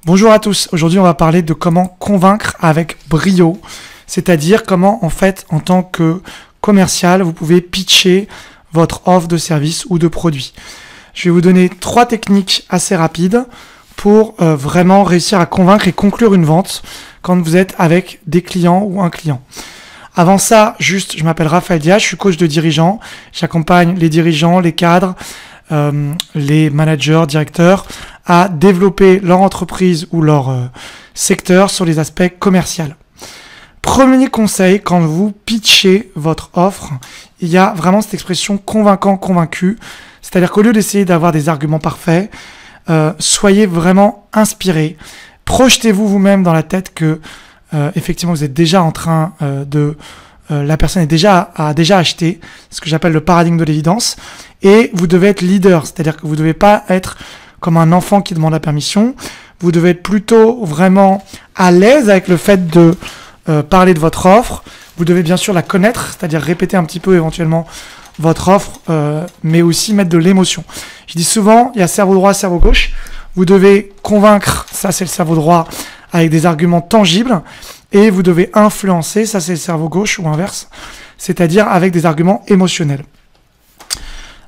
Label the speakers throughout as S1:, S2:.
S1: Bonjour à tous, aujourd'hui on va parler de comment convaincre avec brio, c'est-à-dire comment en fait en tant que commercial vous pouvez pitcher votre offre de service ou de produit. Je vais vous donner 3 techniques assez rapides pour vraiment réussir à convaincre et conclure une vente quand vous êtes avec des clients ou un client. Avant ça, juste, je m'appelle Raphaël Diaz, je suis coach de dirigeants, j'accompagne les dirigeants, les cadres, les managers, directeurs à développer leur entreprise ou leur secteur sur les aspects commerciaux. Premier conseil, quand vous pitchez votre offre, il y a vraiment cette expression convaincant, convaincu, c'est-à-dire qu'au lieu d'essayer d'avoir des arguments parfaits, soyez vraiment inspiré, projetez-vous vous-même dans la tête que effectivement vous êtes déjà en train la personne a déjà acheté, ce que j'appelle le paradigme de l'évidence, et vous devez être leader, c'est-à-dire que vous ne devez pas être comme un enfant qui demande la permission, vous devez être plutôt vraiment à l'aise avec le fait de parler de votre offre, vous devez bien sûr la connaître, c'est-à-dire répéter un petit peu éventuellement votre offre, mais aussi mettre de l'émotion. Je dis souvent, il y a cerveau droit, cerveau gauche, vous devez convaincre, ça c'est le cerveau droit, avec des arguments tangibles, et vous devez influencer, ça c'est le cerveau gauche ou inverse, c'est-à-dire avec des arguments émotionnels.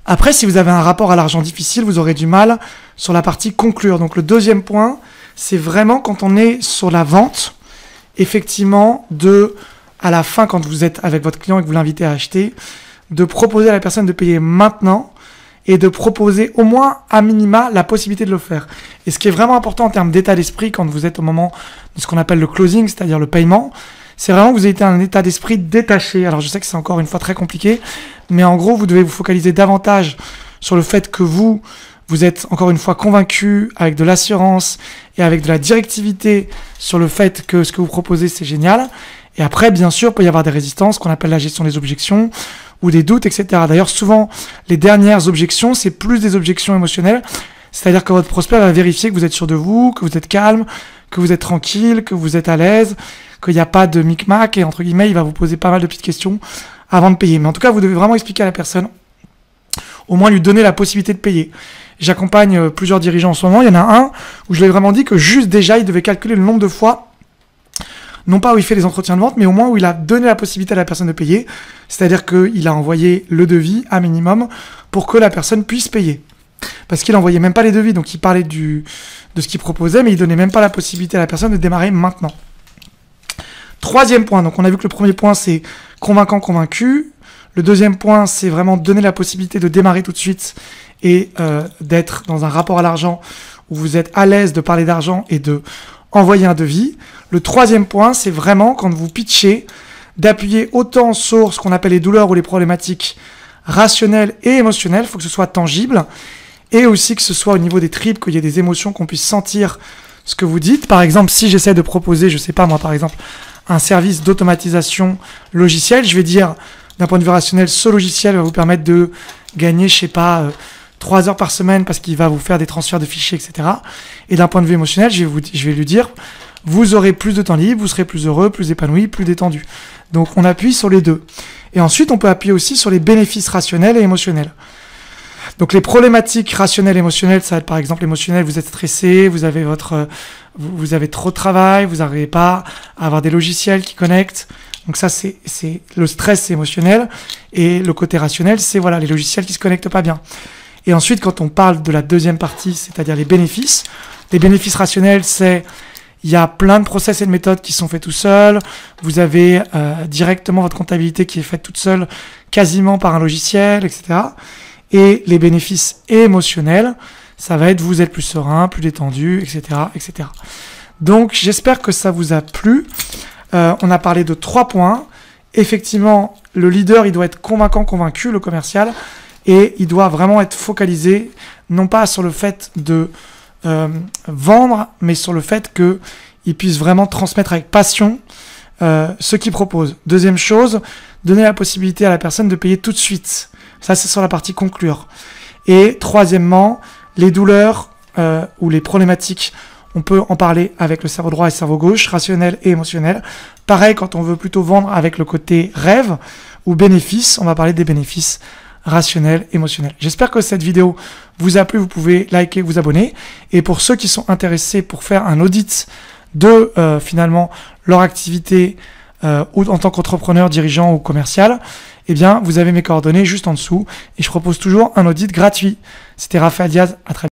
S1: Après, si vous avez un rapport à l'argent difficile, vous aurez du mal sur la partie conclure. Donc le deuxième point, c'est vraiment quand on est sur la vente, effectivement, à la fin, quand vous êtes avec votre client et que vous l'invitez à acheter, de proposer à la personne de payer maintenant et de proposer au moins à minima la possibilité de le faire. Et ce qui est vraiment important en termes d'état d'esprit quand vous êtes au moment de ce qu'on appelle le closing, c'est-à-dire le paiement, c'est vraiment que vous ayez un état d'esprit détaché. Alors je sais que c'est encore une fois très compliqué, mais en gros vous devez vous focaliser davantage sur le fait que vous êtes encore une fois convaincu avec de l'assurance et avec de la directivité sur le fait que ce que vous proposez c'est génial. Et après bien sûr il peut y avoir des résistances qu'on appelle la gestion des objections ou des doutes, etc. D'ailleurs souvent les dernières objections c'est plus des objections émotionnelles, c'est-à-dire que votre prospect va vérifier que vous êtes sûr de vous, que vous êtes calme, que vous êtes tranquille, que vous êtes à l'aise, qu'il n'y a pas de micmac et entre guillemets il va vous poser pas mal de petites questions avant de payer. Mais en tout cas vous devez vraiment expliquer à la personne, au moins lui donner la possibilité de payer. J'accompagne plusieurs dirigeants en ce moment, il y en a un où je lui ai vraiment dit que juste déjà il devait calculer le nombre de fois, non pas où il fait les entretiens de vente, mais au moins où il a donné la possibilité à la personne de payer, c'est-à-dire qu'il a envoyé le devis à minimum pour que la personne puisse payer. Parce qu'il n'envoyait même pas les devis, donc il parlait de ce qu'il proposait, mais il donnait même pas la possibilité à la personne de démarrer maintenant. Troisième point, donc on a vu que le premier point c'est convaincant, convaincu. Le deuxième point c'est vraiment donner la possibilité de démarrer tout de suite et d'être dans un rapport à l'argent où vous êtes à l'aise de parler d'argent et de envoyer un devis. Le troisième point c'est vraiment quand vous pitchez d'appuyer autant sur ce qu'on appelle les douleurs ou les problématiques rationnelles et émotionnelles, il faut que ce soit tangible et aussi que ce soit au niveau des tripes, qu'il y ait des émotions, qu'on puisse sentir ce que vous dites. Par exemple, si j'essaie de proposer, je sais pas moi par exemple, un service d'automatisation logicielle, je vais dire d'un point de vue rationnel, ce logiciel va vous permettre de gagner, je sais pas, 3 heures par semaine parce qu'il va vous faire des transferts de fichiers, etc. Et d'un point de vue émotionnel, je vais lui dire, vous aurez plus de temps libre, vous serez plus heureux, plus épanoui, plus détendu. Donc on appuie sur les deux. Et ensuite, on peut appuyer aussi sur les bénéfices rationnels et émotionnels. Donc les problématiques rationnelles et émotionnelles, ça va être par exemple émotionnel, vous êtes stressé, vous avez trop de travail, vous n'arrivez pas à avoir des logiciels qui connectent. Donc ça c'est le stress, c'est émotionnel, et le côté rationnel, c'est voilà les logiciels qui se connectent pas bien. Et ensuite quand on parle de la deuxième partie, c'est-à-dire les bénéfices rationnels, c'est il y a plein de process et de méthodes qui sont faits tout seuls, vous avez directement votre comptabilité qui est faite toute seule, quasiment par un logiciel, etc. Et les bénéfices émotionnels, ça va être vous êtes plus serein, plus détendu, etc., etc. Donc j'espère que ça vous a plu. On a parlé de 3 points. Effectivement, le leader, il doit être convaincant, convaincu, le commercial, et il doit vraiment être focalisé, non pas sur le fait de vendre, mais sur le fait qu'il puisse vraiment transmettre avec passion ce qu'il propose. Deuxième chose, donner la possibilité à la personne de payer tout de suite. Ça, c'est sur la partie conclure. Et troisièmement, les douleurs ou les problématiques, on peut en parler avec le cerveau droit et le cerveau gauche, rationnel et émotionnel. Pareil, quand on veut plutôt vendre avec le côté rêve ou bénéfice, on va parler des bénéfices rationnel, émotionnel. J'espère que cette vidéo vous a plu. Vous pouvez liker, vous abonner. Et pour ceux qui sont intéressés pour faire un audit de finalement leur activité ou en tant qu'entrepreneur, dirigeant ou commercial, eh bien, vous avez mes coordonnées juste en dessous et je propose toujours un audit gratuit. C'était Raphaël Diaz, à très bientôt.